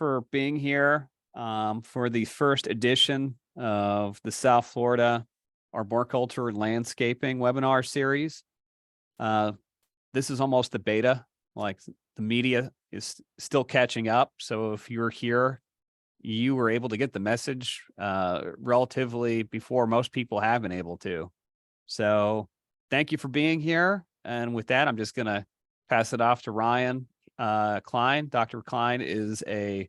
for being here for the first edition of the South Florida Arboriculture and Landscaping webinar series. This is almost the beta, like the media is still catching up. So if you're here, you were able to get the message relatively before most people have been able to. So thank you for being here. And with that, I'm just going to pass it off to Ryan Klein. Dr. Klein is a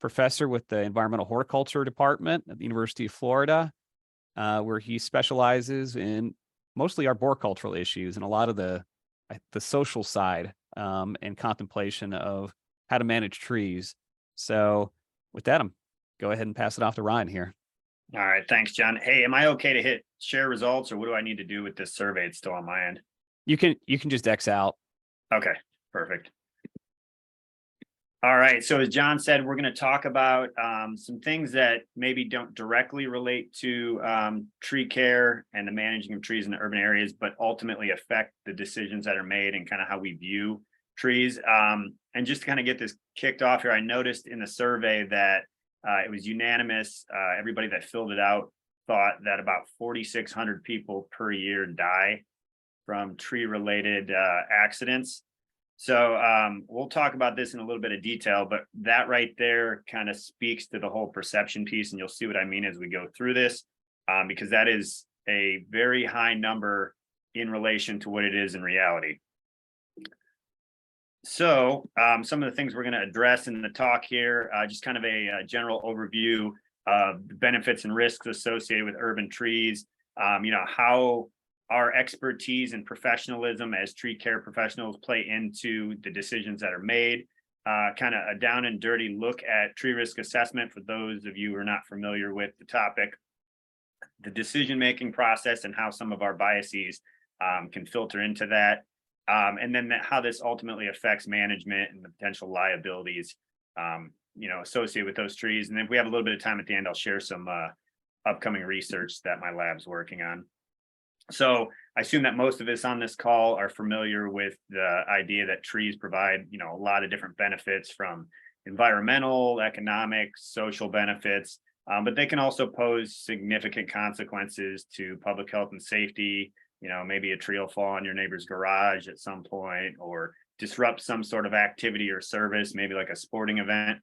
professor with the Environmental Horticulture Department at the University of Florida, where he specializes in mostly arboricultural issues and a lot of the social side and contemplation of how to manage trees. So with that, I'm go ahead and pass it off to Ryan here. All right, thanks, John. Hey, am I okay to hit share results, or what do I need to do with this survey? It's still on my end. You can just X out. Okay, perfect. All right, so as John said, we're going to talk about some things that maybe don't directly relate to tree care and the managing of trees in the urban areas, but ultimately affect the decisions that are made and kind of how we view trees. And just to kind of get this kicked off here, I noticed in the survey that it was unanimous. Everybody that filled it out thought that about 4,600 people per year die from tree-related accidents. So we'll talk about this in a little bit of detail, but that right there kind of speaks to the whole perception piece, and you'll see what I mean as we go through this, because that is a very high number in relation to what it is in reality. So some of the things we're going to address in the talk here, just kind of a general overview of the benefits and risks associated with urban trees, how our expertise and professionalism as tree care professionals play into the decisions that are made, kind of a down and dirty look at tree risk assessment for those of you who are not familiar with the topic, the decision-making process and how some of our biases can filter into that. And then how this ultimately affects management and the potential liabilities, associated with those trees. And then if we have a little bit of time at the end, I'll share some upcoming research that my lab's working on. So I assume that most of us on this call are familiar with the idea that trees provide, a lot of different benefits, from environmental, economic, social benefits, but they can also pose significant consequences to public health and safety. Maybe a tree will fall on your neighbor's garage at some point, or disrupt some sort of activity or service, maybe like a sporting event.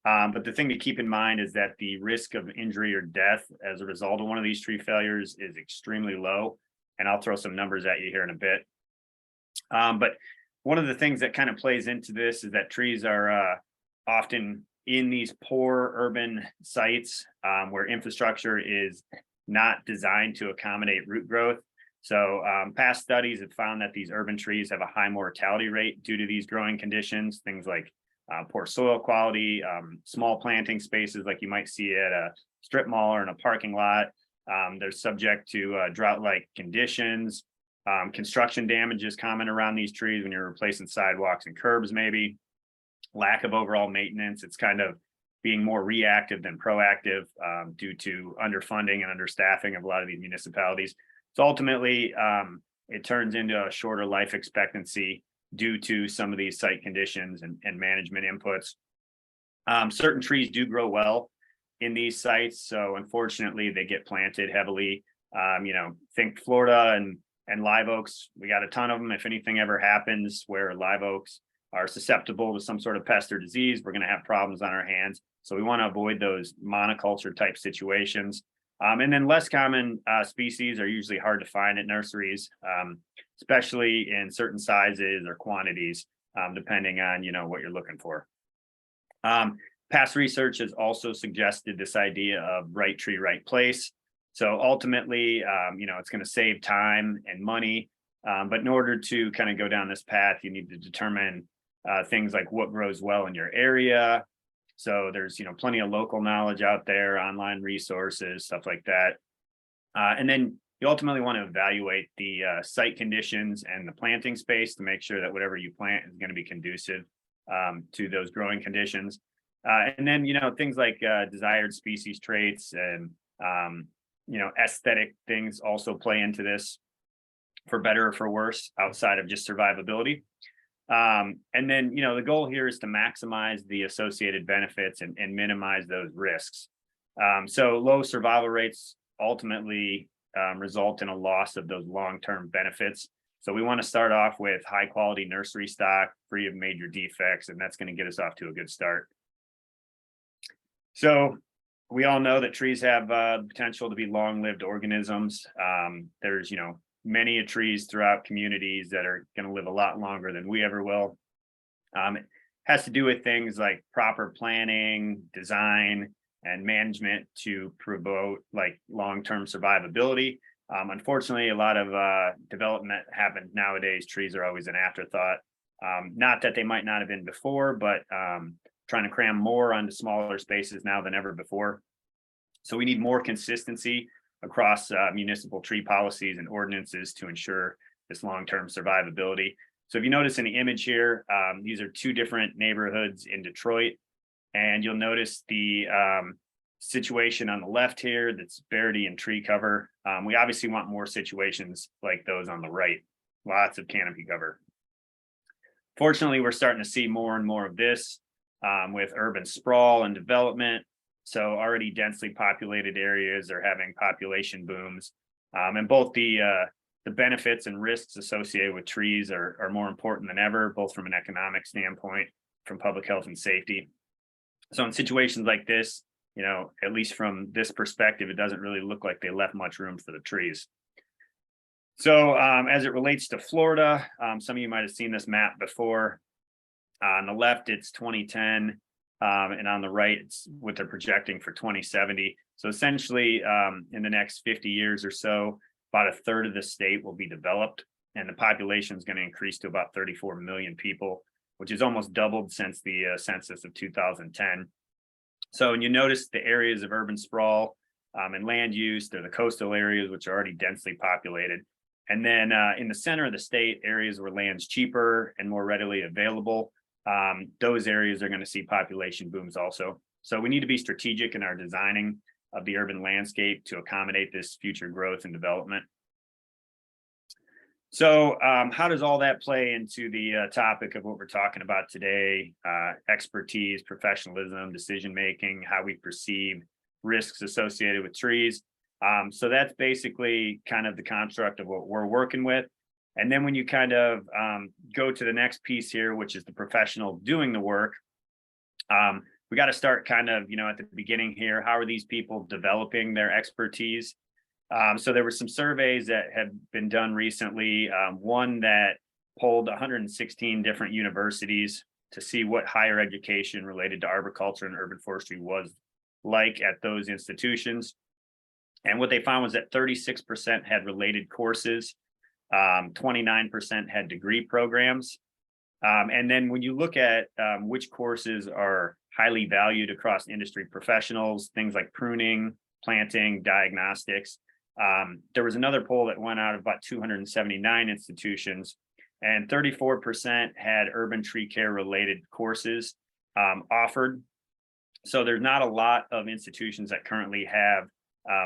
But the thing to keep in mind is that the risk of injury or death as a result of one of these tree failures is extremely low. And I'll throw some numbers at you here in a bit. But one of the things that kind of plays into this is that trees are often in these poor urban sites where infrastructure is not designed to accommodate root growth. So past studies have found that these urban trees have a high mortality rate due to these growing conditions, things like poor soil quality, small planting spaces like you might see at a strip mall or in a parking lot. They're subject to drought-like conditions. Construction damage is common around these trees when you're replacing sidewalks and curbs, maybe. Lack of overall maintenance. It's kind of being more reactive than proactive due to underfunding and understaffing of a lot of these municipalities. So ultimately, it turns into a shorter life expectancy due to some of these site conditions and management inputs. Certain trees do grow well in these sites, so unfortunately they get planted heavily. Think Florida and live oaks. We got a ton of them. If anything ever happens where live oaks are susceptible to some sort of pest or disease, we're going to have problems on our hands. So we want to avoid those monoculture type situations. And then less common species are usually hard to find at nurseries, especially in certain sizes or quantities, depending on what you're looking for. Past research has also suggested this idea of right tree, right place. So ultimately, it's going to save time and money. But in order to kind of go down this path, you need to determine things like what grows well in your area. So there's, plenty of local knowledge out there, online resources, stuff like that. And then you ultimately want to evaluate the site conditions and the planting space to make sure that whatever you plant is going to be conducive to those growing conditions. And then, things like desired species traits and, aesthetic things also play into this, for better or for worse, outside of just survivability. And then, the goal here is to maximize the associated benefits and minimize those risks. So low survival rates ultimately result in a loss of those long-term benefits. So we want to start off with high quality nursery stock, free of major defects, and that's going to get us off to a good start. So we all know that trees have the potential to be long-lived organisms. There's, many trees throughout communities that are going to live a lot longer than we ever will. It has to do with things like proper planning, design, and management to promote like long-term survivability. Unfortunately, a lot of development happens nowadays. Trees are always an afterthought. Not that they might not have been before, but trying to cram more onto smaller spaces now than ever before. So we need more consistency across municipal tree policies and ordinances to ensure this long-term survivability. So if you notice in the image here, these are two different neighborhoods in Detroit, and you'll notice the situation on the left here, that's severity and tree cover. We obviously want more situations like those on the right, lots of canopy cover. Fortunately, we're starting to see more and more of this with urban sprawl and development. So already densely populated areas are having population booms, and both the benefits and risks associated with trees are more important than ever, both from an economic standpoint, from public health and safety. So in situations like this, at least from this perspective, it doesn't really look like they left much room for the trees. So as it relates to Florida, some of you might have seen this map before. On the left, it's 2010. And on the right, it's what they're projecting for 2070. So essentially, in the next 50 years or so, about a third of the state will be developed, and the population is going to increase to about 34 million people, which is almost doubled since the census of 2010. So when you notice the areas of urban sprawl and land use, they're the coastal areas, which are already densely populated. And then in the center of the state, areas where land's cheaper and more readily available, those areas are going to see population booms also. So we need to be strategic in our designing of the urban landscape to accommodate this future growth and development. So how does all that play into the topic of what we're talking about today? Expertise, professionalism, decision-making, how we perceive risks associated with trees. So that's basically kind of the construct of what we're working with. And then when you kind of go to the next piece here, which is the professional doing the work, we got to start kind of, at the beginning here. How are these people developing their expertise? So there were some surveys that have been done recently. One that polled 116 different universities to see what higher education related to arboriculture and urban forestry was like at those institutions. And what they found was that 36% had related courses. 29% had degree programs. And then when you look at which courses are highly valued across industry professionals, things like pruning, planting, diagnostics, there was another poll that went out of about 279 institutions, and 34% had urban tree care related courses offered. So there's not a lot of institutions that currently have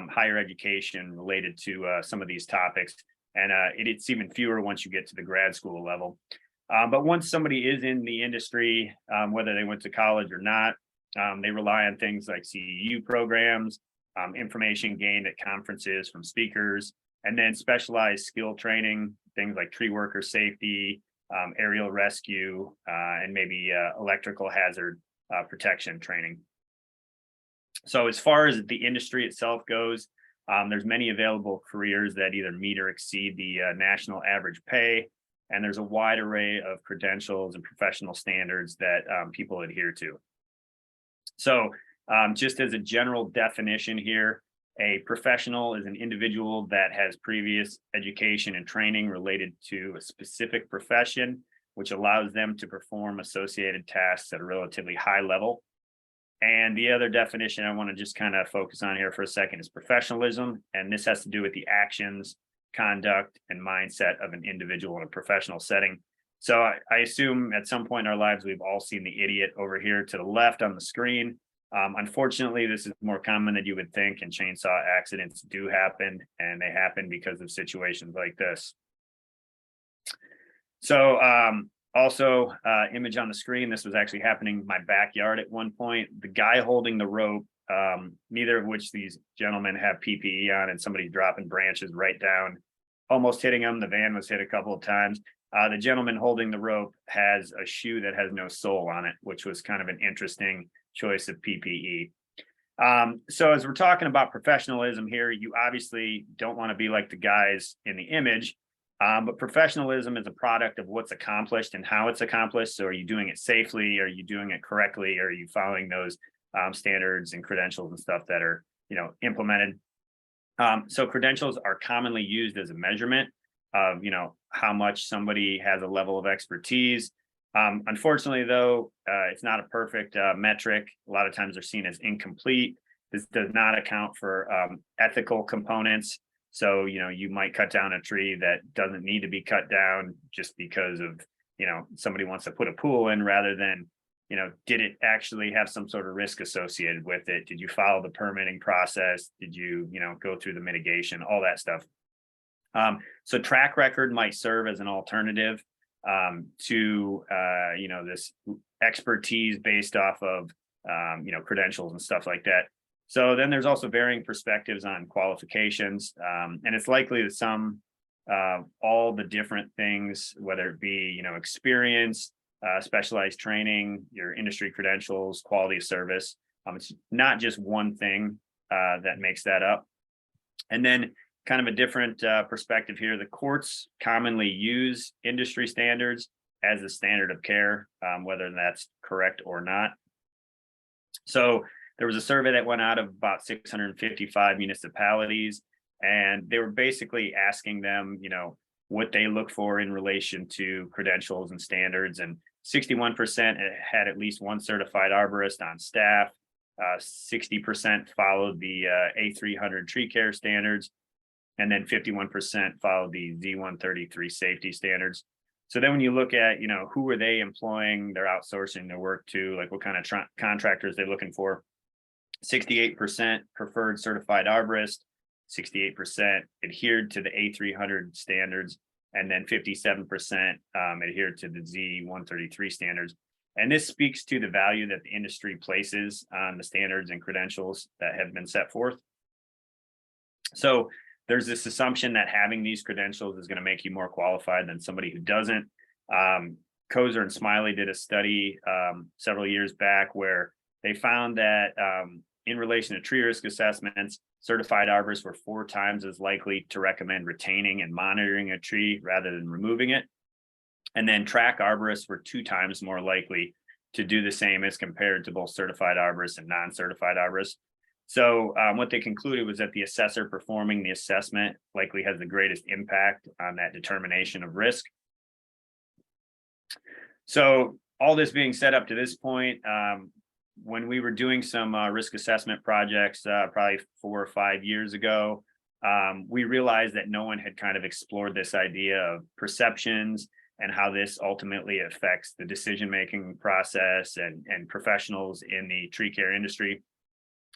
higher education related to some of these topics. And it's even fewer once you get to the grad school level. But once somebody is in the industry, whether they went to college or not, they rely on things like CEU programs, information gained at conferences from speakers, and then specialized skill training, things like tree worker safety, aerial rescue, and maybe electrical hazard protection training. So as far as the industry itself goes, there's many available careers that either meet or exceed the national average pay, and there's a wide array of credentials and professional standards that people adhere to. So just as a general definition here, a professional is an individual that has previous education and training related to a specific profession, which allows them to perform associated tasks at a relatively high level. And the other definition I want to just kind of focus on here for a second is professionalism. And this has to do with the actions, conduct, and mindset of an individual in a professional setting. So I assume at some point in our lives, we've all seen the idiot over here to the left on the screen. Unfortunately, this is more common than you would think, and chainsaw accidents do happen, and they happen because of situations like this. So Also, image on the screen, this was actually happening in my backyard at one point. The guy holding the rope, neither of which these gentlemen have PPE on, and somebody dropping branches right down, almost hitting them. The van was hit a couple of times. The gentleman holding the rope has a shoe that has no sole on it, which was kind of an interesting choice of PPE. So as we're talking about professionalism here, you obviously don't want to be like the guys in the image, but professionalism is a product of what's accomplished and how it's accomplished. So are you doing it safely? Are you doing it correctly? Are you following those standards and credentials and stuff that are, implemented? So credentials are commonly used as a measurement of, how much somebody has a level of expertise. Unfortunately, though, it's not a perfect metric. A lot of times they're seen as incomplete. This does not account for ethical components. So, you might cut down a tree that doesn't need to be cut down just because of, somebody wants to put a pool in, rather than, did it actually have some sort of risk associated with it? Did you follow the permitting process? Did you, go through the mitigation, all that stuff? So track record might serve as an alternative to this expertise based off of credentials and stuff like that. So then there's also varying perspectives on qualifications, and it's likely that some all the different things, whether it be experience, specialized training, your industry credentials, quality of service, it's not just one thing that makes that up. And then kind of a different perspective here. The courts commonly use industry standards as a standard of care, whether that's correct or not. So there was a survey that went out of about 655 municipalities, and they were basically asking them, what they look for in relation to credentials and standards. And 61% had at least one certified arborist on staff. 60% followed the A300 tree care standards. And then 51% followed the Z133 safety standards. So then when you look at, who are they employing, they're outsourcing their work to, like what kind of contractors they're looking for. 68% preferred certified arborist, 68% adhered to the A300 standards, and then 57% adhered to the Z133 standards. And this speaks to the value that the industry places on the standards and credentials that have been set forth. So there's this assumption that having these credentials is going to make you more qualified than somebody who doesn't. Kozer and Smiley did a study several years back where they found that in relation to tree risk assessments, certified arborists were 4 times as likely to recommend retaining and monitoring a tree rather than removing it. And then track arborists were 2 times more likely to do the same as compared to both certified arborists and non-certified arborists. So what they concluded was that the assessor performing the assessment likely has the greatest impact on that determination of risk. So all this being said up to this point, when we were doing some risk assessment projects probably 4 or 5 years ago, we realized that no one had kind of explored this idea of perceptions and how this ultimately affects the decision-making process and professionals in the tree care industry.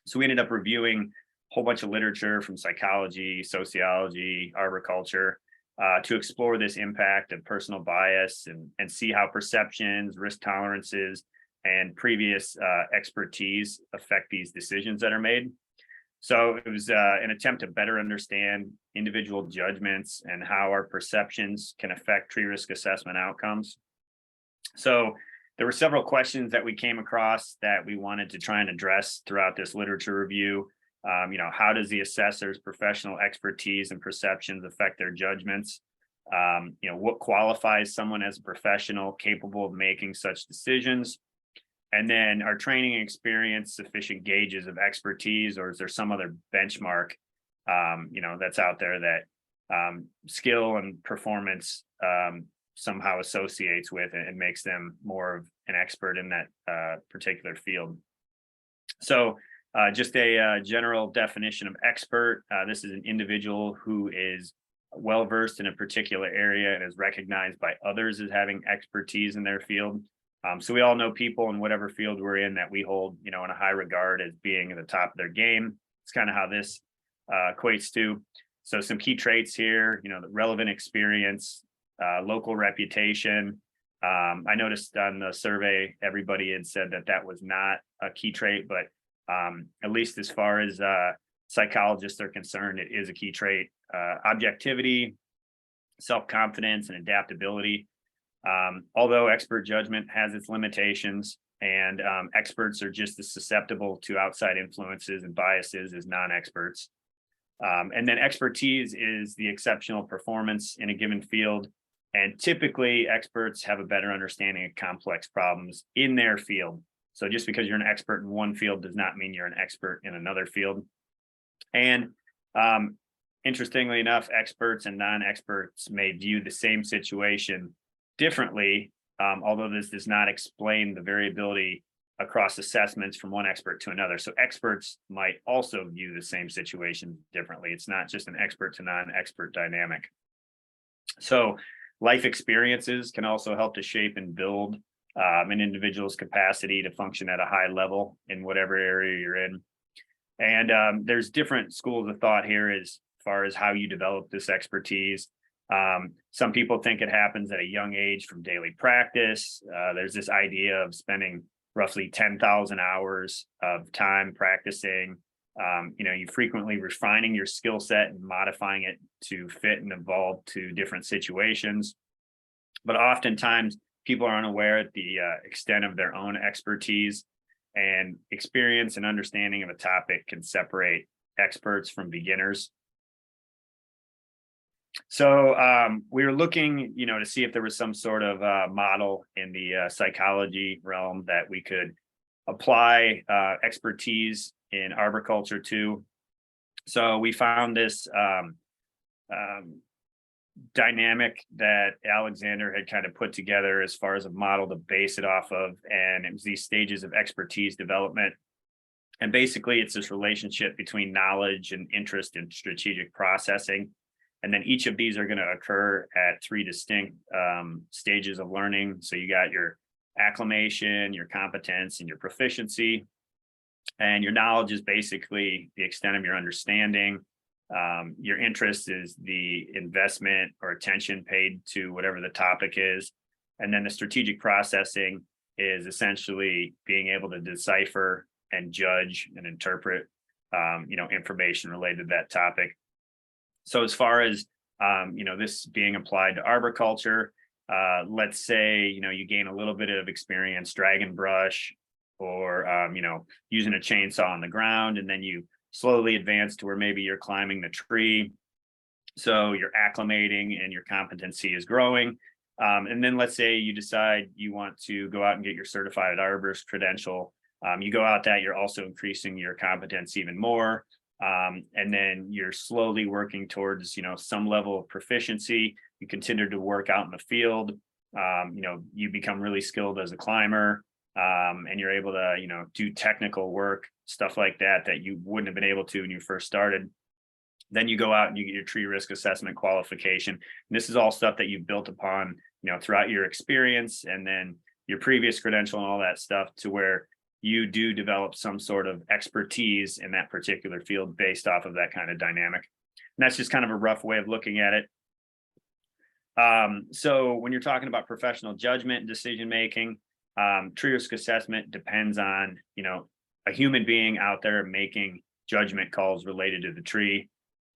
So we ended up reviewing a whole bunch of literature from psychology, sociology, arboriculture, to explore this impact of personal bias and see how perceptions, risk tolerances, and previous expertise affect these decisions that are made. So it was an attempt to better understand individual judgments and how our perceptions can affect tree risk assessment outcomes. So there were several questions that we came across that we wanted to try and address throughout this literature review. How does the assessor's professional expertise and perceptions affect their judgments? What qualifies someone as a professional capable of making such decisions? And then our training and experience sufficient gauges of expertise, or is there some other benchmark, that's out there that skill and performance somehow associates with and makes them more of an expert in that particular field? So just a general definition of expert. This is an individual who is well-versed in a particular area and is recognized by others as having expertise in their field. So we all know people in whatever field we're in that we hold, in a high regard as being at the top of their game. It's kind of how this equates to. So some key traits here, the relevant experience, local reputation, I noticed on the survey, everybody had said that that was not a key trait, but at least as far as psychologists are concerned, it is a key trait. Objectivity, self-confidence, and adaptability. Although expert judgment has its limitations, and experts are just as susceptible to outside influences and biases as non-experts. And then expertise is the exceptional performance in a given field. And typically experts have a better understanding of complex problems in their field. So just because you're an expert in one field does not mean you're an expert in another field. And interestingly enough, experts and non-experts may view the same situation differently, although this does not explain the variability across assessments from one expert to another. So experts might also view the same situation differently. It's not just an expert to non-expert dynamic. So life experiences can also help to shape and build an individual's capacity to function at a high level in whatever area you're in. And there's different schools of thought here as far as how you develop this expertise. Some people think it happens at a young age from daily practice. There's this idea of spending roughly 10,000 hours of time practicing. You frequently refining your skill set and modifying it to fit and evolve to different situations. But oftentimes people are unaware at the extent of their own expertise, and experience and understanding of a topic can separate experts from beginners. So we were looking, to see if there was some sort of model in the psychology realm that we could apply expertise in arboriculture to. So we found this dynamic that Alexander had kind of put together as far as a model to base it off of, and it was these stages of expertise development. And basically it's this relationship between knowledge and interest and strategic processing. And then each of these are going to occur at three distinct stages of learning. So you got your acclimation, your competence, and your proficiency. And your knowledge is basically the extent of your understanding. Your interest is the investment or attention paid to whatever the topic is. And then the strategic processing is essentially being able to decipher and judge and interpret, information related to that topic. So as far as, this being applied to arboriculture, let's say, you gain a little bit of experience dragging brush or, using a chainsaw on the ground, and then you slowly advance to where maybe you're climbing the tree. So you're acclimating and your competency is growing. And then let's say you decide you want to go out and get your certified arborist credential. You go out that, you're also increasing your competence even more. And then you're slowly working towards, some level of proficiency. You continue to work out in the field. You become really skilled as a climber, and you're able to, do technical work, stuff like that you wouldn't have been able to when you first started. Then you go out and you get your tree risk assessment qualification. And this is all stuff that you've built upon, throughout your experience and then your previous credential and all that stuff, to where you do develop some sort of expertise in that particular field based off of that kind of dynamic. And that's just kind of a rough way of looking at it. So when you're talking about professional judgment and decision-making, tree risk assessment depends on, a human being out there making judgment calls related to the tree.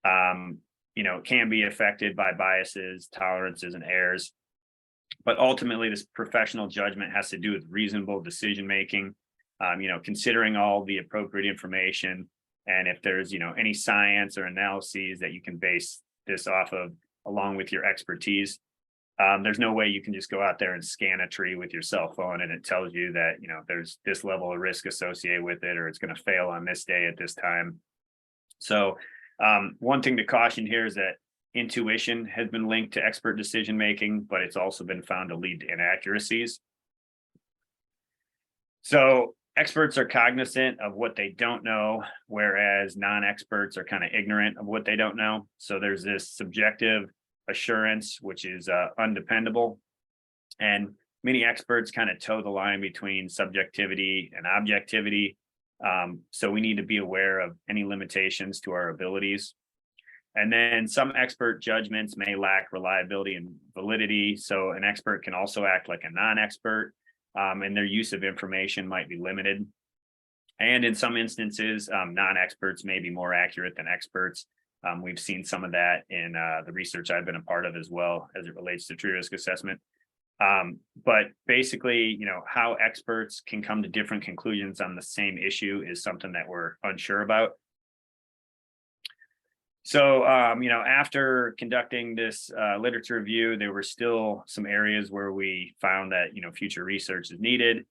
It can be affected by biases, tolerances, and errors. But ultimately, this professional judgment has to do with reasonable decision-making, considering all the appropriate information. And if there's, any science or analyses that you can base this off of, along with your expertise, there's no way you can just go out there and scan a tree with your cell phone and it tells you that, there's this level of risk associated with it, or it's going to fail on this day at this time. So one thing to caution here is that intuition has been linked to expert decision-making, but it's also been found to lead to inaccuracies. So experts are cognizant of what they don't know, whereas non-experts are kind of ignorant of what they don't know. So there's this subjective assurance, which is undependable. And many experts kind of toe the line between subjectivity and objectivity. So we need to be aware of any limitations to our abilities. And then some expert judgments may lack reliability and validity. So an expert can also act like a non-expert, and their use of information might be limited. And in some instances, non-experts may be more accurate than experts. We've seen some of that in the research I've been a part of as well as it relates to tree risk assessment. But basically, how experts can come to different conclusions on the same issue is something that we're unsure about. So, after conducting this literature review, there were still some areas where we found that, future research is needed.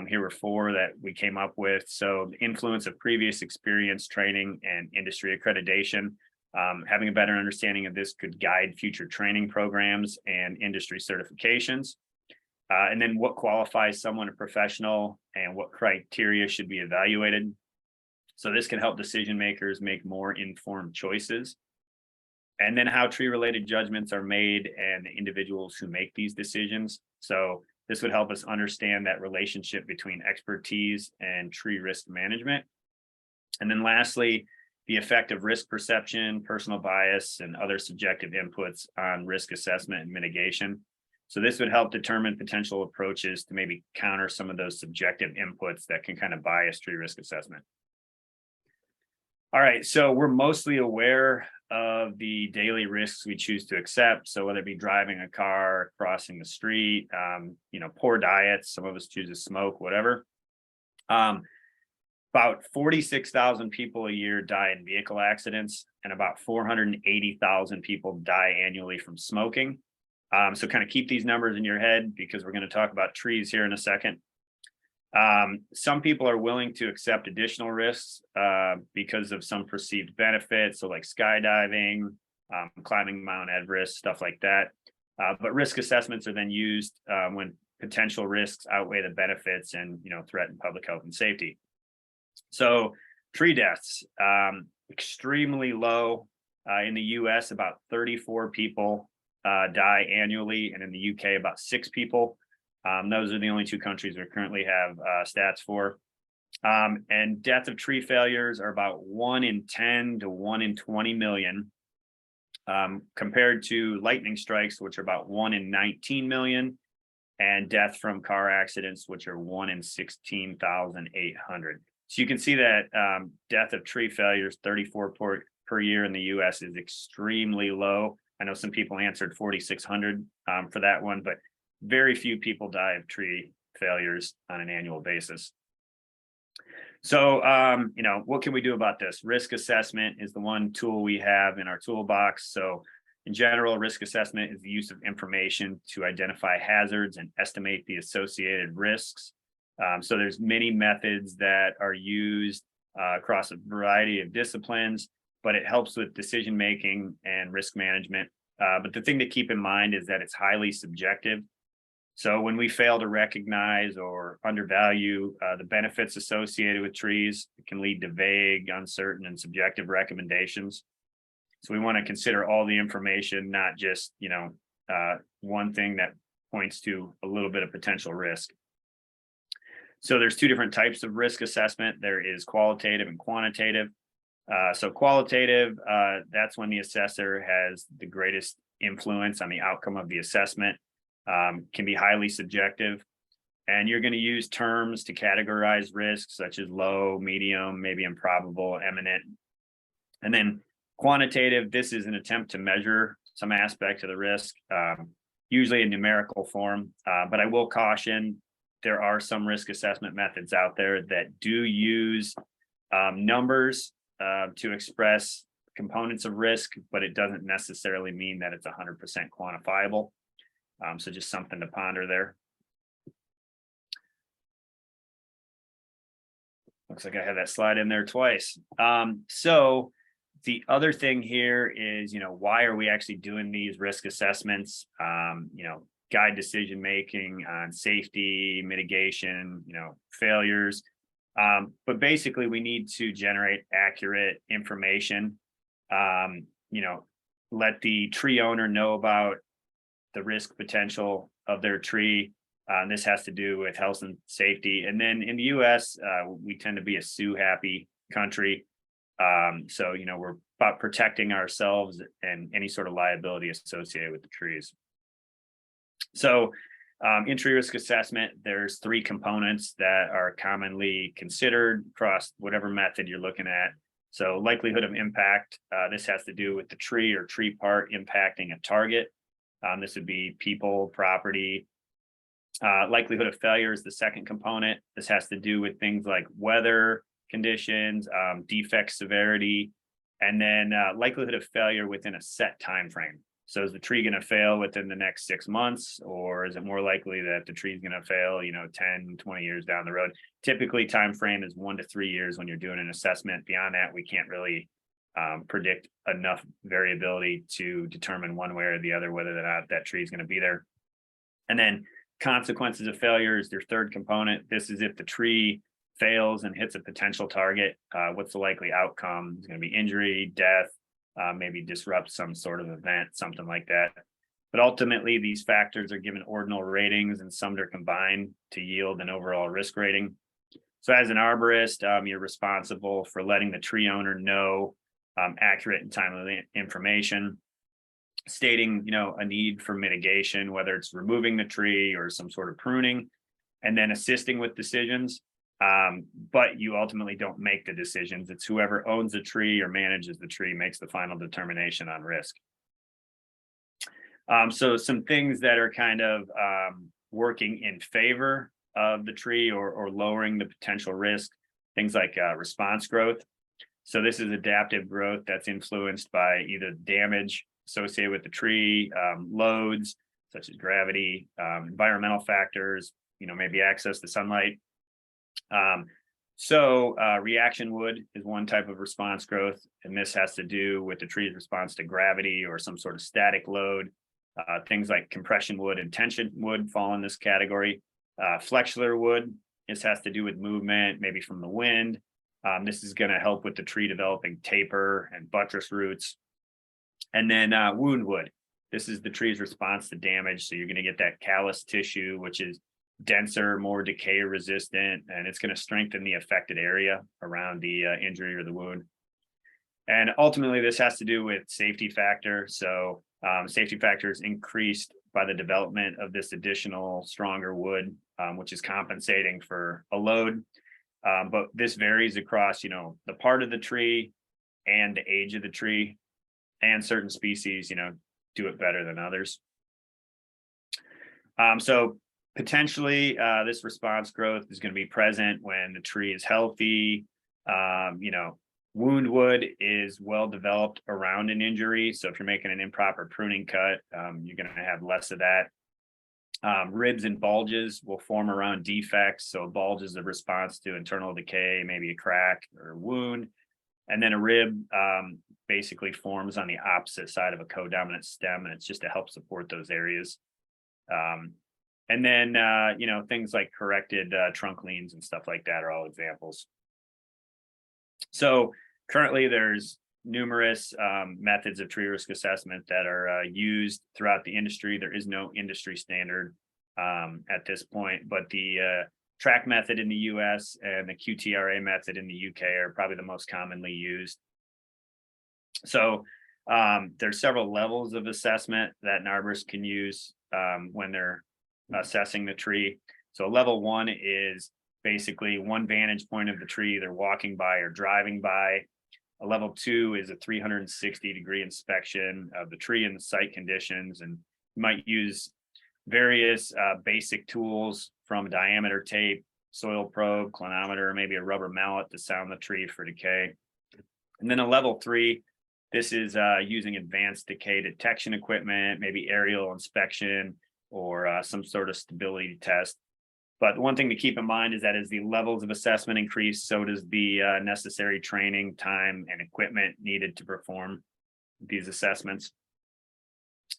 Here were 4 that we came up with. So the influence of previous experience, training, and industry accreditation. Having a better understanding of this could guide future training programs and industry certifications. And then what qualifies someone a professional and what criteria should be evaluated. So this can help decision makers make more informed choices. And then how tree related judgments are made and the individuals who make these decisions. So this would help us understand that relationship between expertise and tree risk management. And then lastly, the effect of risk perception, personal bias, and other subjective inputs on risk assessment and mitigation. So this would help determine potential approaches to maybe counter some of those subjective inputs that can kind of bias tree risk assessment. All right, so we're mostly aware of the daily risks we choose to accept. So whether it be driving a car, crossing the street, poor diets, some of us choose to smoke, whatever. About 46,000 people a year die in vehicle accidents, and about 480,000 people die annually from smoking. So kind of keep these numbers in your head because we're going to talk about trees here in a second. Some people are willing to accept additional risks because of some perceived benefits. So like skydiving, climbing Mount Everest, stuff like that. But risk assessments are then used when potential risks outweigh the benefits and, threaten public health and safety. So tree deaths, extremely low. In the US, about 34 people die annually, and in the UK, about 6 people. Those are the only 2 countries we currently have stats for. And death of tree failures are about 1 in 10 to 1 in 20 million, compared to lightning strikes, which are about 1 in 19 million, and death from car accidents, which are 1 in 16,800. So you can see that death of tree failures, 34 per year in the US, is extremely low. I know some people answered 4,600 for that one, but very few people die of tree failures on an annual basis. So, what can we do about this? Risk assessment is the one tool we have in our toolbox. So in general, risk assessment is the use of information to identify hazards and estimate the associated risks. So there's many methods that are used across a variety of disciplines, but it helps with decision making and risk management. But the thing to keep in mind is that it's highly subjective. So when we fail to recognize or undervalue the benefits associated with trees, it can lead to vague, uncertain, and subjective recommendations. So we want to consider all the information, not just, one thing that points to a little bit of potential risk. So there's 2 different types of risk assessment. There is qualitative and quantitative. So qualitative, that's when the assessor has the greatest influence on the outcome of the assessment. Can be highly subjective, and you're going to use terms to categorize risks such as low, medium, maybe improbable, eminent. And then quantitative, this is an attempt to measure some aspect of the risk, usually in numerical form. But I will caution, there are some risk assessment methods out there that do use numbers to express components of risk, but it doesn't necessarily mean that it's 100% quantifiable. So just something to ponder there. Looks like I had that slide in there twice. So the other thing here is, why are we actually doing these risk assessments? Guide decision making on safety, mitigation, failures. But basically, we need to generate accurate information. Let the tree owner know about the risk potential of their tree. This has to do with health and safety. And then in the US, we tend to be a sue happy country. So, we're about protecting ourselves and any sort of liability associated with the trees. So, in tree risk assessment, there's 3 components that are commonly considered across whatever method you're looking at. So likelihood of impact, this has to do with the tree or tree part impacting a target. This would be people, property. Likelihood of failure is the second component. This has to do with things like weather conditions, defect severity, and then likelihood of failure within a set time frame. So is the tree going to fail within the next 6 months, or is it more likely that the tree is going to fail, 10, 20 years down the road? Typically, time frame is 1 to 3 years when you're doing an assessment. Beyond that, we can't really predict enough variability to determine one way or the other whether or not that tree is going to be there. And then consequences of failure is their third component. This is if the tree fails and hits a potential target, what's the likely outcome? It's going to be injury, death, maybe disrupt some sort of event, something like that. But ultimately, these factors are given ordinal ratings and some are combined to yield an overall risk rating. So as an arborist, you're responsible for letting the tree owner know accurate and timely information, stating, a need for mitigation, whether it's removing the tree or some sort of pruning, and then assisting with decisions. But you ultimately don't make the decisions. It's whoever owns the tree or manages the tree makes the final determination on risk. So some things that are kind of working in favor of the tree or lowering the potential risk, things like response growth. So this is adaptive growth that's influenced by either damage associated with the tree, loads such as gravity, environmental factors, maybe access to sunlight. So reaction wood is one type of response growth, and this has to do with the tree's response to gravity or some sort of static load. Things like compression wood and tension wood fall in this category. Flexular wood, this has to do with movement, maybe from the wind. This is going to help with the tree developing taper and buttress roots. And then wound wood, this is the tree's response to damage. So you're going to get that callus tissue, which is denser, more decay resistant, and it's going to strengthen the affected area around the injury or the wound. And ultimately, this has to do with safety factor. So safety factor is increased by the development of this additional stronger wood, which is compensating for a load. But this varies across, the part of the tree and the age of the tree, and certain species, do it better than others. So potentially, this response growth is going to be present when the tree is healthy. Wound wood is well developed around an injury. So if you're making an improper pruning cut, you're going to have less of that. Ribs and bulges will form around defects. So a bulge is a response to internal decay, maybe a crack or a wound. And then a rib basically forms on the opposite side of a codominant stem, and it's just to help support those areas. And then, things like corrected trunk leans and stuff like that are all examples. So currently there's numerous methods of tree risk assessment that are used throughout the industry. There is no industry standard at this point, but the track method in the US and the QTRA method in the UK are probably the most commonly used. So there's several levels of assessment that an arborist can use when they're assessing the tree. So level 1 is basically one vantage point of the tree, either walking by or driving by. A level 2 is a 360-degree inspection of the tree and the site conditions, and you might use various basic tools from diameter tape, soil probe, clinometer, maybe a rubber mallet to sound the tree for decay. And then a level 3, this is using advanced decay detection equipment, maybe aerial inspection or some sort of stability test. But the one thing to keep in mind is that as the levels of assessment increase, so does the necessary training, time, and equipment needed to perform these assessments.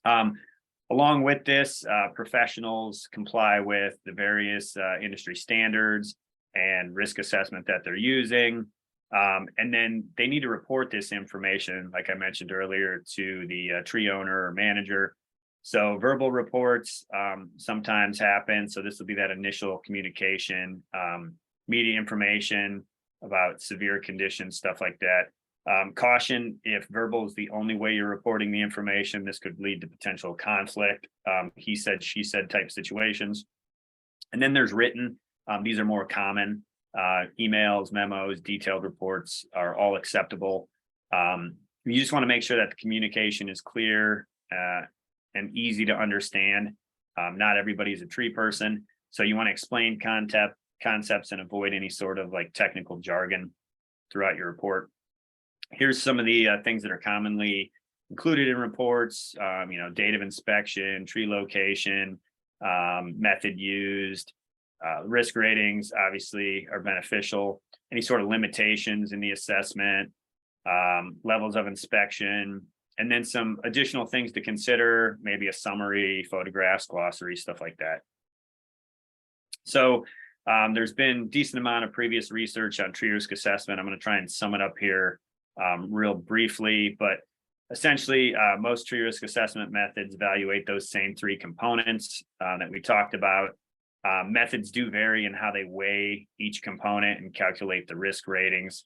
Along with this, professionals comply with the various industry standards and risk assessment that they're using. And then they need to report this information, like I mentioned earlier, to the tree owner or manager. So verbal reports sometimes happen. So this will be that initial communication, media information about severe conditions, stuff like that. Caution, if verbal is the only way you're reporting the information, this could lead to potential conflict, he said, she said type situations. And then there's written. These are more common. Emails, memos, detailed reports are all acceptable. You just want to make sure that the communication is clear and easy to understand. Not everybody's a tree person, so you want to explain concepts and avoid any sort of like technical jargon throughout your report. Here's some of the things that are commonly included in reports, date of inspection, tree location, method used, risk ratings obviously are beneficial, any sort of limitations in the assessment, levels of inspection, and then some additional things to consider, maybe a summary, photographs, glossary, stuff like that. So there's been a decent amount of previous research on tree risk assessment. I'm going to try and sum it up here real briefly, but essentially most tree risk assessment methods evaluate those same three components that we talked about. Methods do vary in how they weigh each component and calculate the risk ratings.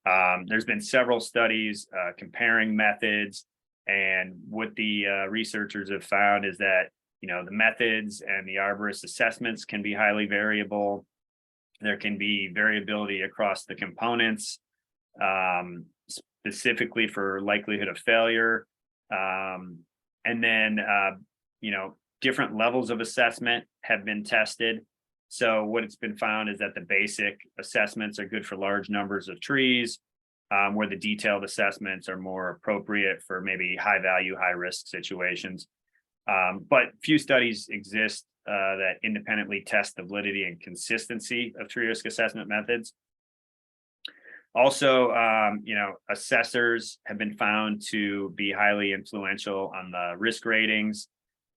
There's been several studies comparing methods, and what the researchers have found is that the methods and the arborist assessments can be highly variable. There can be variability across the components, specifically for likelihood of failure. And then, different levels of assessment have been tested. So what it's been found is that the basic assessments are good for large numbers of trees, where the detailed assessments are more appropriate for maybe high value, high risk situations. But few studies exist that independently test the validity and consistency of tree risk assessment methods. Also, assessors have been found to be highly influential on the risk ratings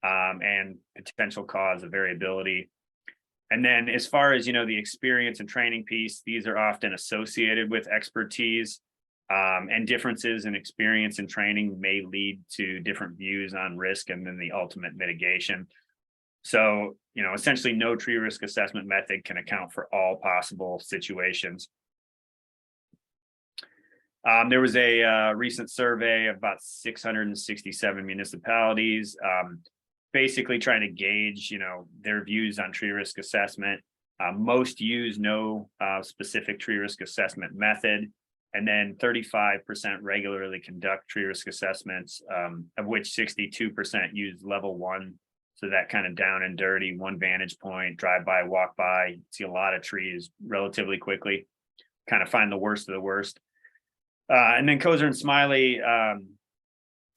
and potential cause of variability. And then as far as, the experience and training piece, these are often associated with expertise, and differences in experience and training may lead to different views on risk and then the ultimate mitigation. So, essentially no tree risk assessment method can account for all possible situations. There was a recent survey of about 667 municipalities, basically trying to gauge, their views on tree risk assessment. Most use no specific tree risk assessment method, and then 35% regularly conduct tree risk assessments, of which 62% use level 1. So that kind of down and dirty, one vantage point, drive by, walk by, see a lot of trees relatively quickly, kind of find the worst of the worst. And then Kozer and Smiley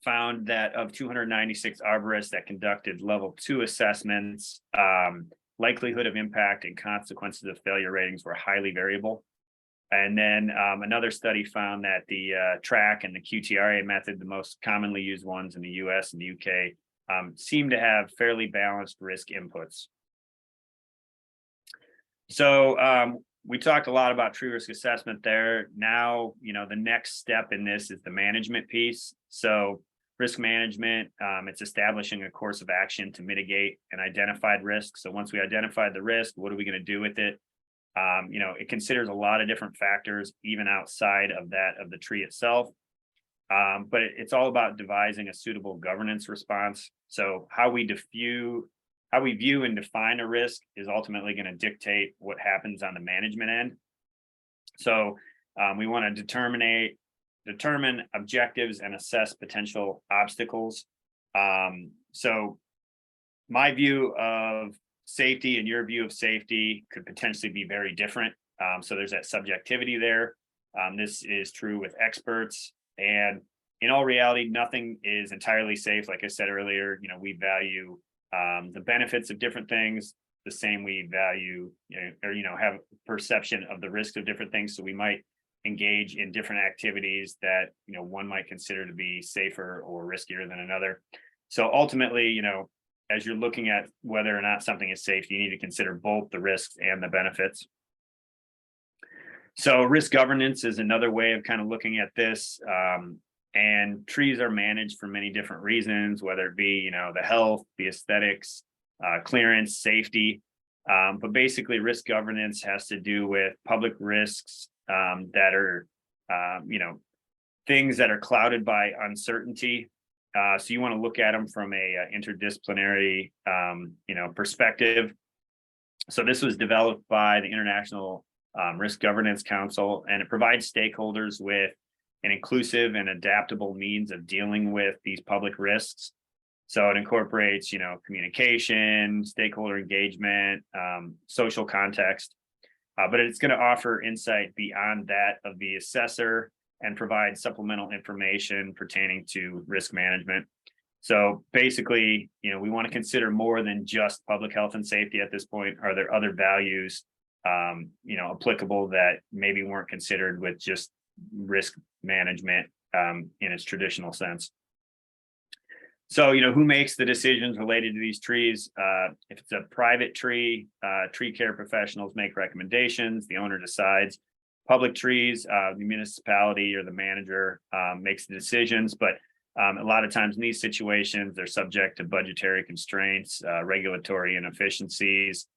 found that of 296 arborists that conducted level 2 assessments, likelihood of impact and consequences of failure ratings were highly variable. And then another study found that the track and the QTRA method, the most commonly used ones in the US and the UK, seem to have fairly balanced risk inputs. So we talked a lot about tree risk assessment there. Now, the next step in this is the management piece. So risk management, it's establishing a course of action to mitigate an identified risk. So once we identified the risk, what are we going to do with it? It considers a lot of different factors, even outside of that of the tree itself. But it's all about devising a suitable governance response. So how we view and define a risk is ultimately going to dictate what happens on the management end. So we want to determine objectives and assess potential obstacles. So my view of safety and your view of safety could potentially be very different. So there's that subjectivity there. This is true with experts, and in all reality, nothing is entirely safe. Like I said earlier, we value the benefits of different things the same we value, have perception of the risk of different things. So we might engage in different activities that, one might consider to be safer or riskier than another. So ultimately, as you're looking at whether or not something is safe, you need to consider both the risks and the benefits. So risk governance is another way of kind of looking at this. And trees are managed for many different reasons, whether it be, the health, the aesthetics, clearance, safety. But basically risk governance has to do with public risks that are, things that are clouded by uncertainty. So you want to look at them from a interdisciplinary, perspective. So this was developed by the International Risk Governance Council, and it provides stakeholders with an inclusive and adaptable means of dealing with these public risks. So it incorporates, communication, stakeholder engagement, social context, but it's going to offer insight beyond that of the assessor and provide supplemental information pertaining to risk management. So basically, we want to consider more than just public health and safety at this point. Are there other values, applicable that maybe weren't considered with just risk management in its traditional sense? So, who makes the decisions related to these trees? If it's a private tree, tree care professionals make recommendations, the owner decides. Public trees, the municipality or the manager makes the decisions, but a lot of times in these situations, they're subject to budgetary constraints, regulatory inefficiencies,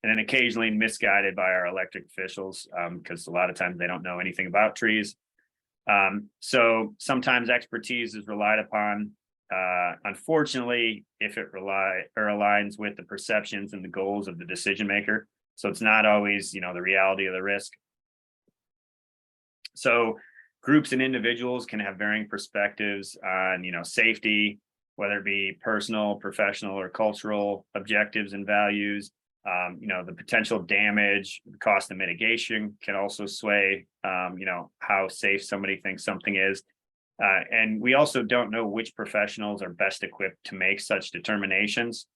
and then occasionally misguided by our elected officials because a lot of times they don't know anything about trees. So sometimes expertise is relied upon. Unfortunately, if it aligns with the perceptions and the goals of the decision maker. So it's not always, the reality of the risk. So groups and individuals can have varying perspectives on, safety, whether it be personal, professional, or cultural objectives and values. The potential damage, the cost of mitigation can also sway, how safe somebody thinks something is. And we also don't know which professionals are best equipped to make such determinations.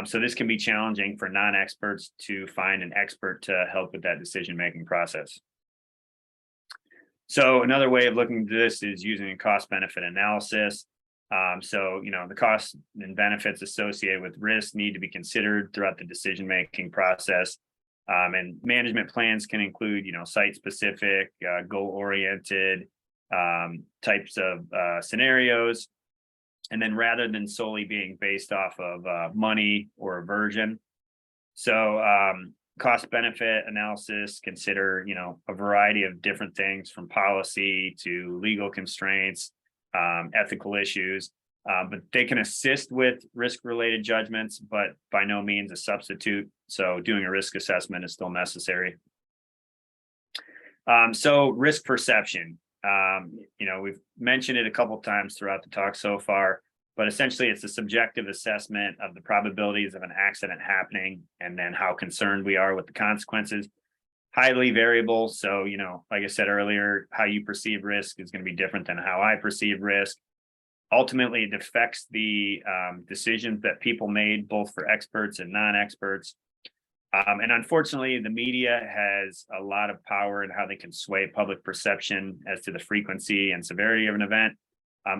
So this can be challenging for non-experts to find an expert to help with that decision-making process. So another way of looking at this is using a cost-benefit analysis. The costs and benefits associated with risk need to be considered throughout the decision-making process. And management plans can include, site-specific, goal-oriented types of scenarios. And then rather than solely being based off of money or aversion. So cost benefit analysis consider, a variety of different things from policy to legal constraints, ethical issues, but they can assist with risk related judgments, but by no means a substitute. So doing a risk assessment is still necessary. So risk perception, we've mentioned it a couple of times throughout the talk so far, but essentially it's a subjective assessment of the probabilities of an accident happening and then how concerned we are with the consequences. Highly variable. So, like I said earlier, how you perceive risk is going to be different than how I perceive risk. Ultimately, it affects the decisions that people made, both for experts and non-experts. And unfortunately, the media has a lot of power in how they can sway public perception as to the frequency and severity of an event.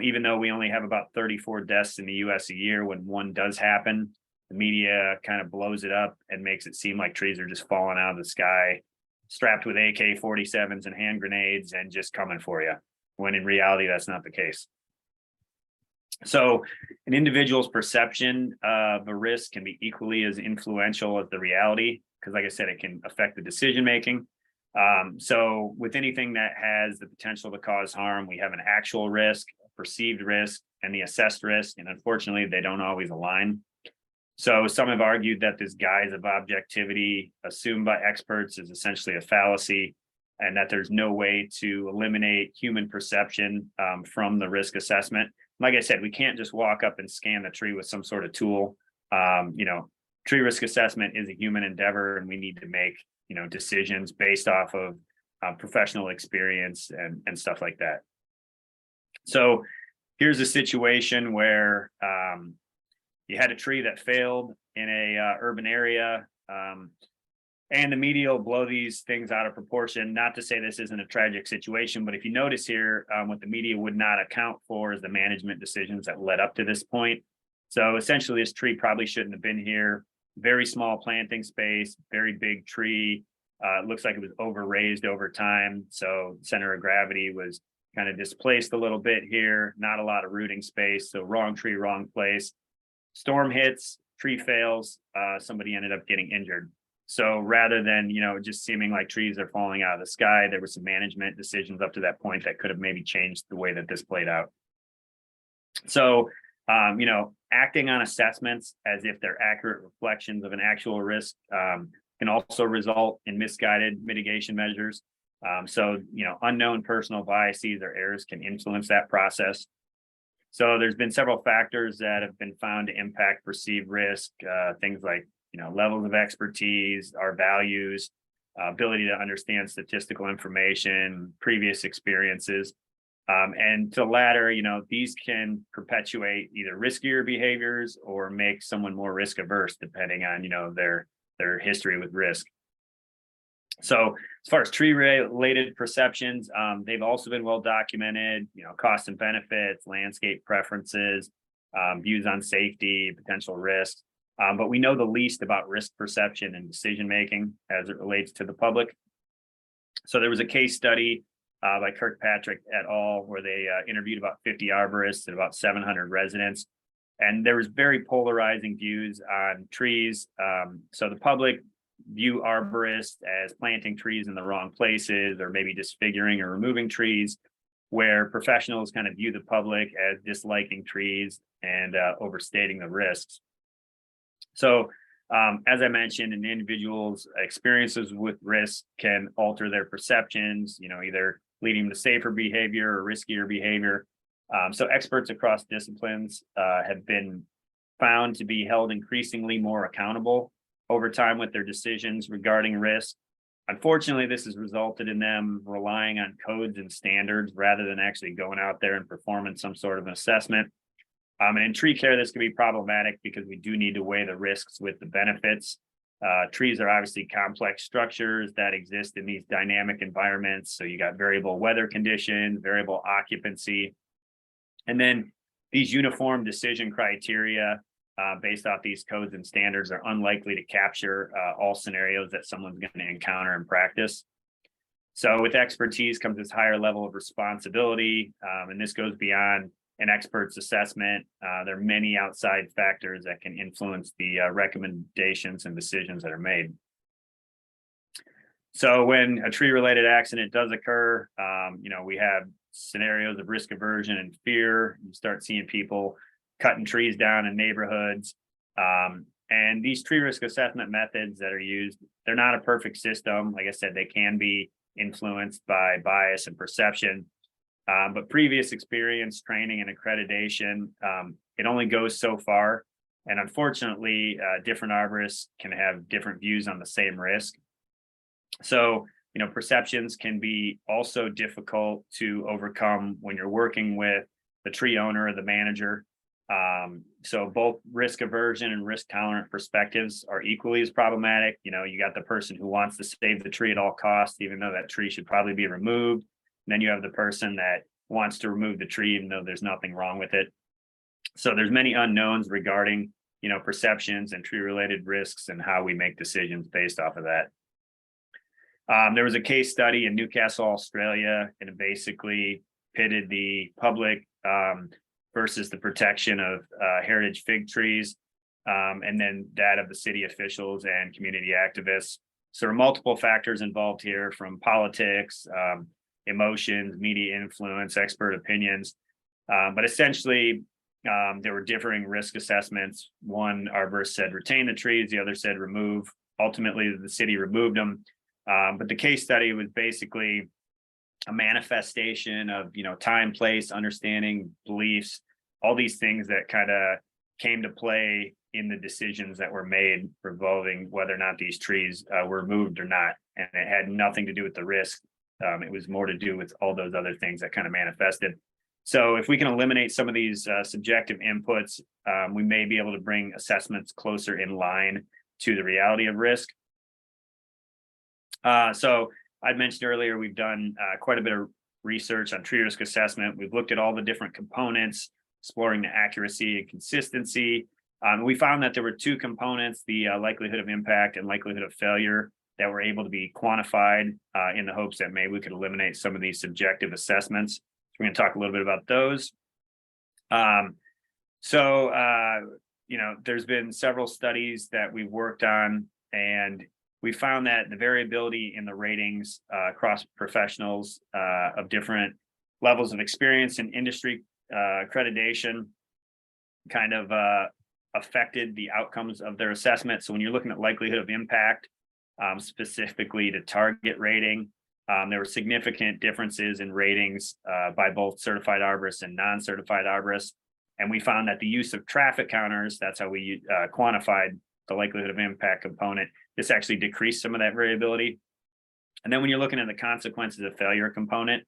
Even though we only have about 34 deaths in the US a year, when one does happen, the media kind of blows it up and makes it seem like trees are just falling out of the sky, strapped with AK-47s and hand grenades and just coming for you, when in reality, that's not the case. So an individual's perception of a risk can be equally as influential as the reality, because like I said, it can affect the decision making. So with anything that has the potential to cause harm, we have an actual risk, a perceived risk, and the assessed risk. And unfortunately, they don't always align. So some have argued that this guise of objectivity assumed by experts is essentially a fallacy, and that there's no way to eliminate human perception from the risk assessment. Like I said, we can't just walk up and scan the tree with some sort of tool. Tree risk assessment is a human endeavor, and we need to make decisions based off of professional experience and stuff like that. So here's a situation where you had a tree that failed in a urban area, and the media will blow these things out of proportion. Not to say this isn't a tragic situation, but if you notice here, what the media would not account for is the management decisions that led up to this point. So essentially, this tree probably shouldn't have been here. Very small planting space, very big tree. It looks like it was overraised over time. So center of gravity was kind of displaced a little bit here. Not a lot of rooting space. So wrong tree, wrong place. Storm hits, tree fails. Somebody ended up getting injured. So rather than, just seeming like trees are falling out of the sky, there were some management decisions up to that point that could have maybe changed the way that this played out. So, acting on assessments as if they're accurate reflections of an actual risk can also result in misguided mitigation measures. Unknown personal biases or errors can influence that process. So there's been several factors that have been found to impact perceived risk, things like, levels of expertise, our values, ability to understand statistical information, previous experiences. And to the latter, these can perpetuate either riskier behaviors or make someone more risk averse, depending on, their history with risk. So as far as tree related perceptions, they've also been well documented, costs and benefits, landscape preferences, views on safety, potential risks. But we know the least about risk perception and decision making as it relates to the public. So there was a case study by Kirkpatrick et al., where they interviewed about 50 arborists and about 700 residents. And there was very polarizing views on trees. So the public view arborists as planting trees in the wrong places, or maybe disfiguring or removing trees, where professionals kind of view the public as disliking trees and overstating the risks. So as I mentioned, an individual's experiences with risk can alter their perceptions, either leading to safer behavior or riskier behavior. So experts across disciplines have been found to be held increasingly more accountable over time with their decisions regarding risk. Unfortunately, this has resulted in them relying on codes and standards rather than actually going out there and performing some sort of an assessment. And in tree care, this can be problematic because we do need to weigh the risks with the benefits. Trees are obviously complex structures that exist in these dynamic environments. So you got variable weather conditions, variable occupancy, and then these uniform decision criteria based off these codes and standards are unlikely to capture all scenarios that someone's going to encounter in practice. So with expertise comes this higher level of responsibility, and this goes beyond an expert's assessment. There are many outside factors that can influence the recommendations and decisions that are made. So when a tree-related accident does occur, we have scenarios of risk aversion and fear. You start seeing people cutting trees down in neighborhoods. And these tree risk assessment methods that are used, they're not a perfect system. Like I said, they can be influenced by bias and perception. But previous experience, training, and accreditation, it only goes so far. And unfortunately, different arborists can have different views on the same risk. So, perceptions can be also difficult to overcome when you're working with the tree owner or the manager. So both risk aversion and risk tolerant perspectives are equally as problematic. You got the person who wants to save the tree at all costs, even though that tree should probably be removed. And then you have the person that wants to remove the tree, even though there's nothing wrong with it. So there's many unknowns regarding, perceptions and tree related risks and how we make decisions based off of that. There was a case study in Newcastle, Australia, and it basically pitted the public versus the protection of heritage fig trees, and then that of the city officials and community activists. So there are multiple factors involved here, from politics, emotions, media influence, expert opinions. But essentially, there were differing risk assessments. One arborist said retain the trees, the other said remove. Ultimately, the city removed them. But the case study was basically a manifestation of, time, place, understanding, beliefs, all these things that kind of came to play in the decisions that were made revolving whether or not these trees were removed or not. And it had nothing to do with the risk. It was more to do with all those other things that kind of manifested. So if we can eliminate some of these subjective inputs, we may be able to bring assessments closer in line to the reality of risk. So I mentioned earlier, we've done quite a bit of research on tree risk assessment. We've looked at all the different components, exploring the accuracy and consistency. We found that there were two components, the likelihood of impact and likelihood of failure, that were able to be quantified in the hopes that maybe we could eliminate some of these subjective assessments. So we're going to talk a little bit about those. There's been several studies that we've worked on, and we found that the variability in the ratings across professionals of different levels of experience and industry accreditation kind of affected the outcomes of their assessment. So when you're looking at likelihood of impact, specifically to target rating, there were significant differences in ratings by both certified arborists and non-certified arborists. And we found that the use of traffic counters, that's how we quantified the likelihood of impact component, this actually decreased some of that variability. And then when you're looking at the consequences of failure component,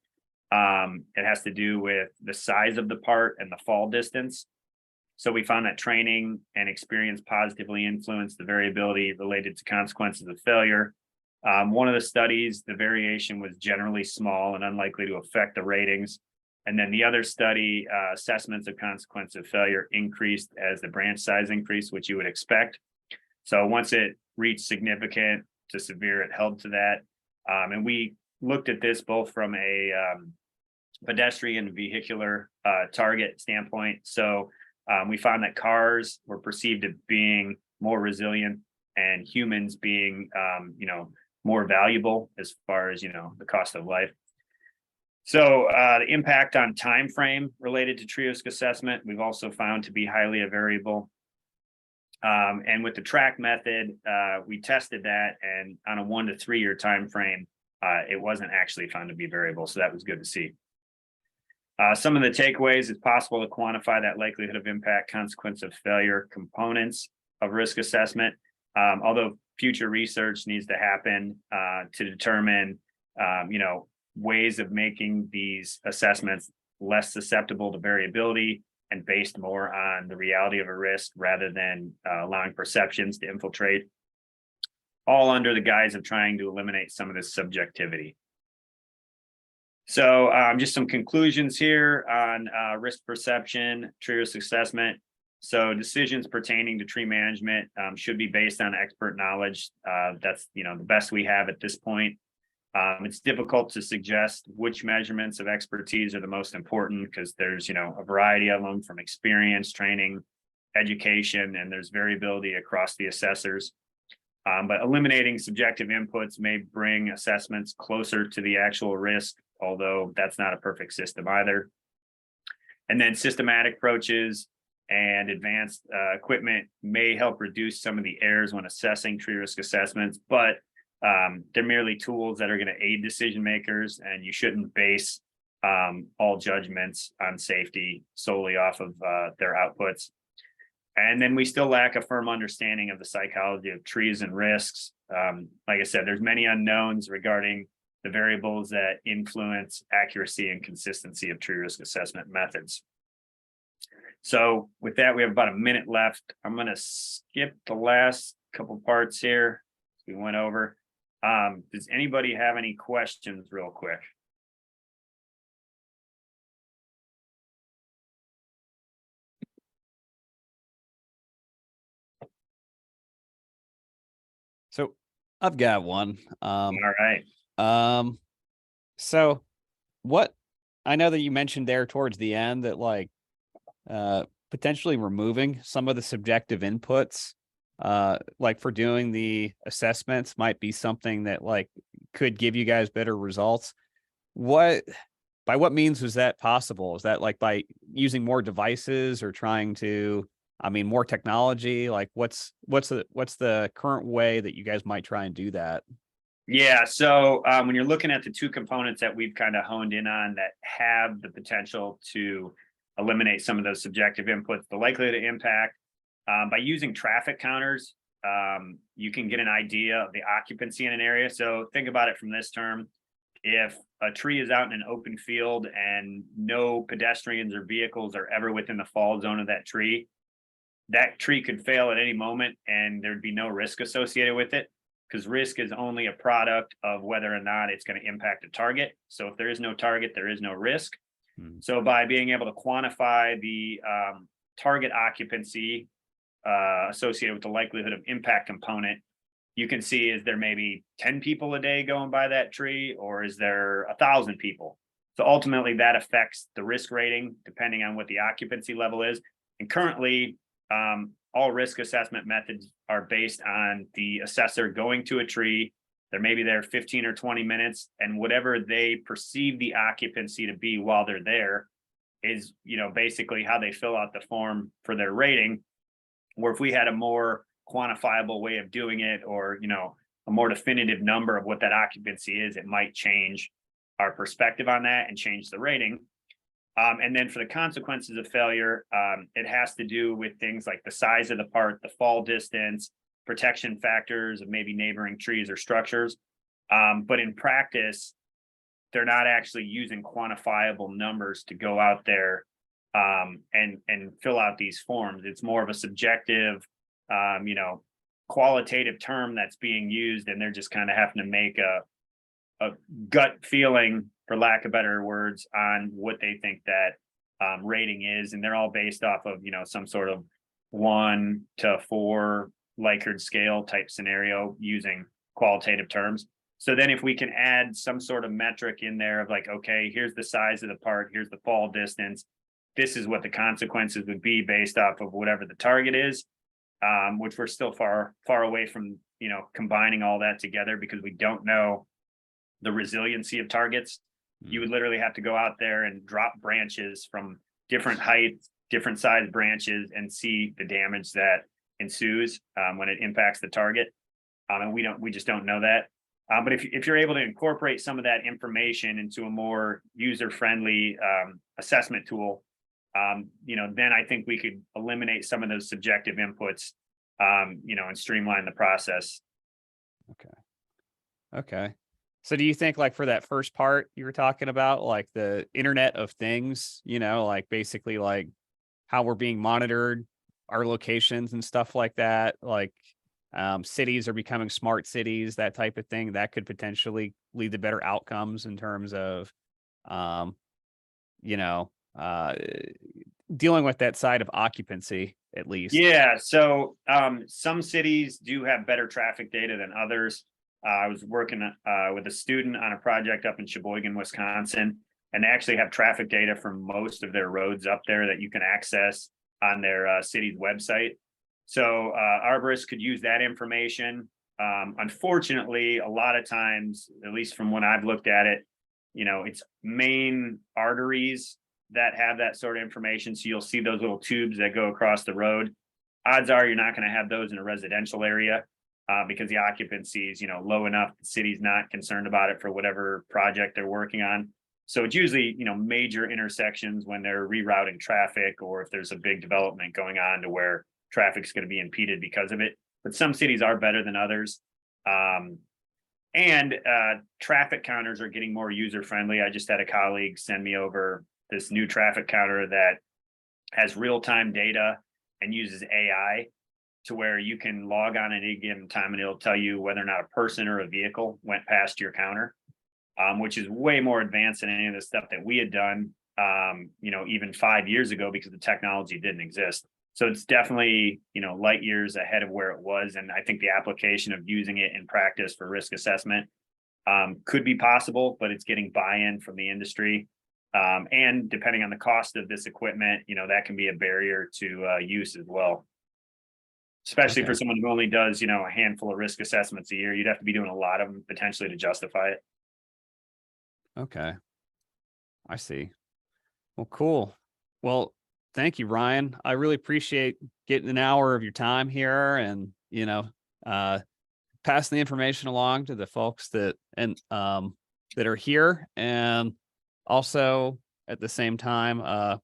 it has to do with the size of the part and the fall distance. So we found that training and experience positively influenced the variability related to consequences of failure. One of the studies, the variation was generally small and unlikely to affect the ratings. And then the other study, assessments of consequence of failure increased as the branch size increased, which you would expect. So once it reached significant to severe, it held to that. And we looked at this both from a pedestrian vehicular target standpoint. So we found that cars were perceived as being more resilient and humans being, more valuable as far as, the cost of life. So the impact on time frame related to tree risk assessment, we've also found to be highly variable. And with the track method, we tested that, and on a 1 to 3 year time frame, it wasn't actually found to be variable. So that was good to see. Some of the takeaways: it's possible to quantify that likelihood of impact consequence of failure components of risk assessment, although future research needs to happen to determine, ways of making these assessments less susceptible to variability and based more on the reality of a risk rather than allowing perceptions to infiltrate, all under the guise of trying to eliminate some of this subjectivity. So just some conclusions here on risk perception, tree risk assessment. So decisions pertaining to tree management should be based on expert knowledge. That's the best we have at this point. It's difficult to suggest which measurements of expertise are the most important because there's a variety of them, from experience, training, education, and there's variability across the assessors. But eliminating subjective inputs may bring assessments closer to the actual risk, although that's not a perfect system either. And then systematic approaches and advanced equipment may help reduce some of the errors when assessing tree risk assessments, but they're merely tools that are going to aid decision makers, and you shouldn't base all judgments on safety solely off of their outputs. And then we still lack a firm understanding of the psychology of trees and risks. Like I said, there's many unknowns regarding the variables that influence accuracy and consistency of tree risk assessment methods. So with that, we have about a minute left. I'm going to skip the last couple parts here we went over. Does anybody have any questions real quick? So I've got one. All right. So what I know that you mentioned there towards the end that potentially removing some of the subjective inputs, for doing the assessments might be something that could give you guys better results. By what means was that possible? Is that by using more devices or trying to, more technology? What's the current way that you guys might try and do that? Yeah. So when you're looking at the two components that we've kind of honed in on that have the potential to eliminate some of those subjective inputs, the likelihood of impact, by using traffic counters, you can get an idea of the occupancy in an area. So think about it from this term. If a tree is out in an open field and no pedestrians or vehicles are ever within the fall zone of that tree could fail at any moment and there'd be no risk associated with it, because risk is only a product of whether or not it's going to impact a target. So if there is no target, there is no risk. So by being able to quantify the target occupancy associated with the likelihood of impact component, you can see, is there maybe 10 people a day going by that tree, or is there 1,000 people? So ultimately that affects the risk rating depending on what the occupancy level is. And currently all risk assessment methods are based on the assessor going to a tree. They're maybe there 15 or 20 minutes, and whatever they perceive the occupancy to be while they're there is, basically how they fill out the form for their rating. Or if we had a more quantifiable way of doing it, or, a more definitive number of what that occupancy is, it might change our perspective on that and change the rating. And then for the consequences of failure, it has to do with things like the size of the part, the fall distance, protection factors of maybe neighboring trees or structures. But in practice, they're not actually using quantifiable numbers to go out there and fill out these forms. It's more of a subjective, qualitative term that's being used, and they're just kind of having to make a gut feeling, for lack of better words, on what they think that rating is. And they're all based off of, some sort of 1 to 4 Likert scale type scenario using qualitative terms. So then if we can add some sort of metric in there of like, okay, here's the size of the part, here's the fall distance, this is what the consequences would be based off of whatever the target is, which we're still far away from, combining all that together, because we don't know the resiliency of targets. You would literally have to go out there and drop branches from different heights, different size branches, and see the damage that ensues when it impacts the target. And we just don't know that. But if you're able to incorporate some of that information into a more user-friendly assessment tool, then I think we could eliminate some of those subjective inputs, and streamline the process. Okay. So do you think, like, for that first part you were talking about, like the Internet of Things, like basically like how we're being monitored, our locations and stuff like that, like cities are becoming smart cities, that type of thing, that could potentially lead to better outcomes in terms of, dealing with that side of occupancy, at least? Yeah. So some cities do have better traffic data than others. I was working with a student on a project up in Sheboygan, Wisconsin, and they actually have traffic data from most of their roads up there that you can access on their city's website. So arborists could use that information. Unfortunately, a lot of times, at least from when I've looked at it, it's main arteries that have that sort of information. So you'll see those little tubes that go across the road. Odds are you're not going to have those in a residential area because the occupancy is, low enough. The city's not concerned about it for whatever project they're working on. So it's usually, major intersections when they're rerouting traffic, or if there's a big development going on to where traffic's going to be impeded because of it. But some cities are better than others. And traffic counters are getting more user friendly. I just had a colleague send me over this new traffic counter that has real-time data and uses AI to where you can log on at any given time and it'll tell you whether or not a person or a vehicle went past your counter, which is way more advanced than any of the stuff that we had done, even 5 years ago, because the technology didn't exist. So it's definitely, light years ahead of where it was. And I think the application of using it in practice for risk assessment could be possible, but it's getting buy-in from the industry. And depending on the cost of this equipment, that can be a barrier to use as well. Especially for someone who only does, a handful of risk assessments a year. You'd have to be doing a lot of them potentially to justify it. Okay. I see. Well, cool. Well, thank you, Ryan. I really appreciate getting an hour of your time here and, passing the information along to the folks that are here. And also at the same time,